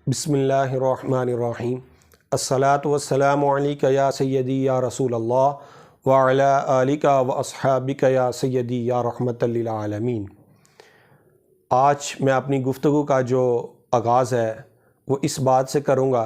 बिस्मिल्लाहिर्रहमानिर्रहीम। अस्सलातु वस्सलामु अलैका या सय्यदी या रसूल अल्लाह व अला आलिका व अस्हाबिका या सय्यदी या रहमतल लिल आलमीन। आज मैं अपनी गुफ्तगू का जो आगाज़ है वो इस बात से करूँगा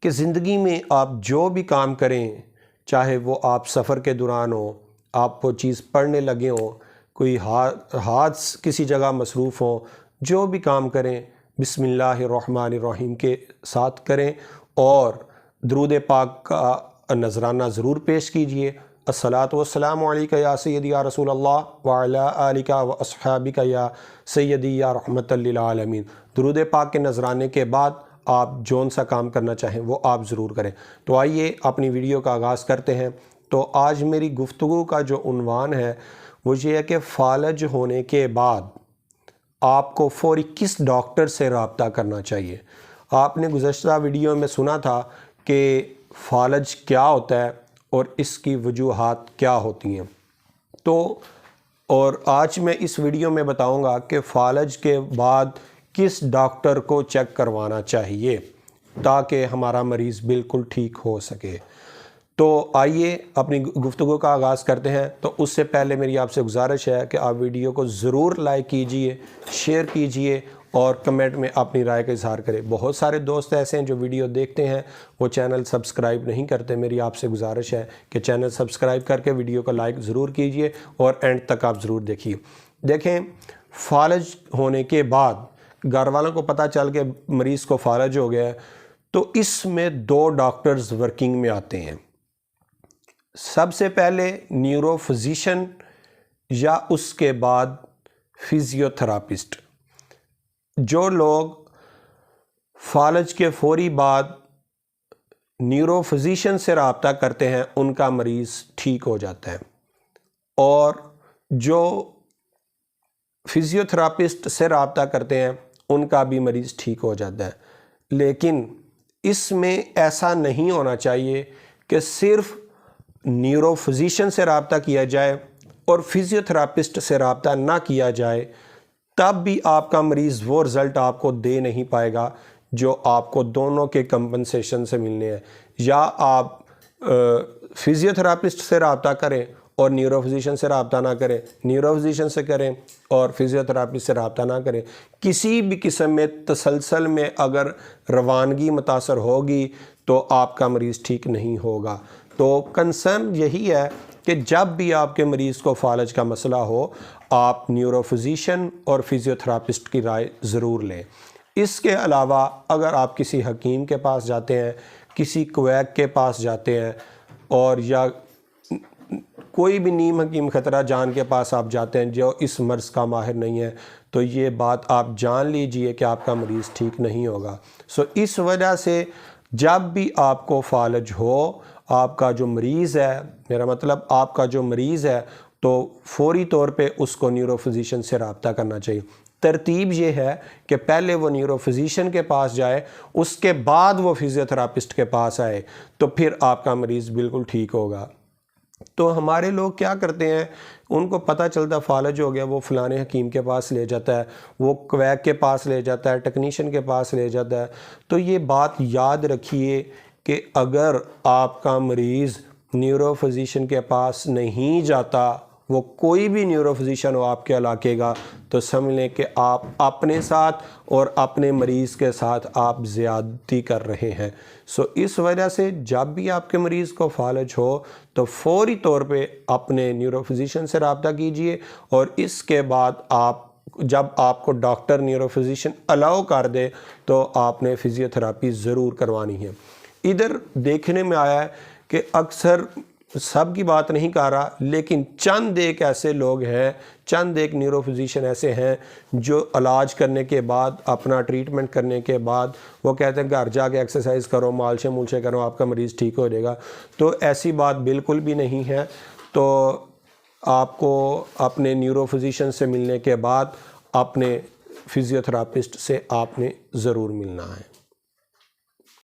कि ज़िंदगी में आप जो भी काम करें, चाहे वो आप सफ़र के दौरान हो, आप वो चीज़ पढ़ने लगे हों, कोई हाथ किसी जगह मसरूफ़ हो, जो भी काम करें बिस्मिल्लाहिर्रहमानिर्रहीम के साथ करें और दुरूद पाक का नजराना ज़रूर पेश कीजिए। अस्सलातु वस्सलामु अलैका या सय्यदी या रसूल अल्लाह व अला आलिका व अस्हाबिका या सय्यदी या रहमतल लिल आलमीन। दुरूद पाक के नजराने के बाद आप जौन सा काम करना चाहें वो आप ज़रूर करें। तो आइए अपनी वीडियो का आगाज़ करते हैं। तो आज मेरी गुफ्तगू का जो उन्वान है वो ये है कि फ़ालज होने के बाद आपको फ़ौरी किस डॉक्टर से रब्ता करना चाहिए। आपने गुज़श्ता वीडियो में सुना था कि फ़ालज क्या होता है और इसकी वजूहात क्या होती हैं। और आज मैं इस वीडियो में बताऊंगा कि फ़ालज के बाद किस डॉक्टर को चेक करवाना चाहिए ताकि हमारा मरीज़ बिल्कुल ठीक हो सके। तो आइए अपनी गुफ्तगू का आगाज़ करते हैं। तो उससे पहले मेरी आपसे गुजारिश है कि आप वीडियो को ज़रूर लाइक कीजिए, शेयर कीजिए और कमेंट में अपनी राय का इज़हार करें। बहुत सारे दोस्त ऐसे हैं जो वीडियो देखते हैं वो चैनल सब्सक्राइब नहीं करते। मेरी आपसे गुजारिश है कि चैनल सब्सक्राइब करके वीडियो को लाइक ज़रूर कीजिए और एंड तक आप ज़रूर देखिए। देखें, फ़ालज होने के बाद घर वालों को पता चल के मरीज़ को फ़ालज हो गया है तो इसमें दो डॉक्टर्स वर्किंग में आते हैं। सबसे पहले न्यूरोफिजिशियन या उसके बाद फिजियोथेरापिस्ट। जो लोग फ़ालज के फ़ौरी बाद न्यूरोफिजिशियन से रब्ता करते हैं उनका मरीज़ ठीक हो जाता है और जो फिजियोथेरापिस्ट से रब्ता करते हैं उनका भी मरीज़ ठीक हो जाता है। लेकिन इसमें ऐसा नहीं होना चाहिए कि सिर्फ़ न्यूरोफिजिशियन से रब्ता किया जाए और फिजियोथेरापिस्ट से रब्ता ना किया जाए, तब भी आपका मरीज़ वो रिज़ल्ट आपको दे नहीं पाएगा जो आपको दोनों के कंपनसेशन से मिलने हैं। या आप फिजियोथेरापिस्ट से रब्ता करें और न्यूरोफिजिशियन से रब्ता ना करें, न्यूरोफिजिशियन से करें और फिजियोथेरापिस्ट से रब्ता ना करें। किसी भी किस्म में तसलसल में अगर रवानगी मुतासर होगी तो आपका मरीज़ ठीक नहीं होगा। तो कंसर्न यही है कि जब भी आपके मरीज़ को फ़ालज का मसला हो आप न्यूरोफिजिशियन और फिजियोथेरापिस्ट की राय ज़रूर लें। इसके अलावा अगर आप किसी हकीम के पास जाते हैं, किसी क्वैक के पास जाते हैं और या कोई भी नीम हकीम ख़तरा जान के पास आप जाते हैं जो इस मर्ज़ का माहिर नहीं है, तो ये बात आप जान लीजिए कि आपका मरीज़ ठीक नहीं होगा। इस वजह से जब भी आपको फ़ालज हो, आपका जो मरीज़ है, मेरा मतलब आपका जो मरीज़ है, तो फ़ौरी तौर पे उसको न्यूरोफिजिशियन से रब्ता करना चाहिए। तरतीब ये है कि पहले वो न्यूरोफिजिशियन के पास जाए, उसके बाद वो फिजियोथेरापिस्ट के पास आए, तो फिर आपका मरीज़ बिल्कुल ठीक होगा। तो हमारे लोग क्या करते हैं, उनको पता चलता फ़ालज हो गया, वो फ़लाने हकीम के पास ले जाता है, वो क्वैक के पास ले जाता है, टेक्नीशियन के पास ले जाता है। तो ये बात याद रखिए कि अगर आपका मरीज़ न्यूरोफिजिशियन के पास नहीं जाता, वो कोई भी न्यूरोफिजिशियन हो आपके इलाके का, तो समझ लें कि आप अपने साथ और अपने मरीज़ के साथ आप ज़्यादती कर रहे हैं। इस वजह से जब भी आपके मरीज़ को फ़ालज हो तो फ़ौरी तौर पे अपने न्यूरोफिजिशियन से रब्ता कीजिए और इसके बाद आप जब आपको डॉक्टर न्यूरोफिजिशियन अलाउ कर दे तो आपने फ़िजियोथेरापी ज़रूर करवानी है। इधर देखने में आया है कि अक्सर सब की बात नहीं कर रहा, लेकिन चंद एक ऐसे लोग हैं, चंद एक न्यूरोफिजिशियन ऐसे हैं जो इलाज करने के बाद, अपना ट्रीटमेंट करने के बाद वो कहते हैं घर जाके एक्सरसाइज करो, मालशे मूलशे करो, आपका मरीज़ ठीक हो जाएगा। तो ऐसी बात बिल्कुल भी नहीं है। तो आपको अपने न्यूरोफिजिशियन से मिलने के बाद अपने फिजियोथेरापिस्ट से आपने ज़रूर मिलना है।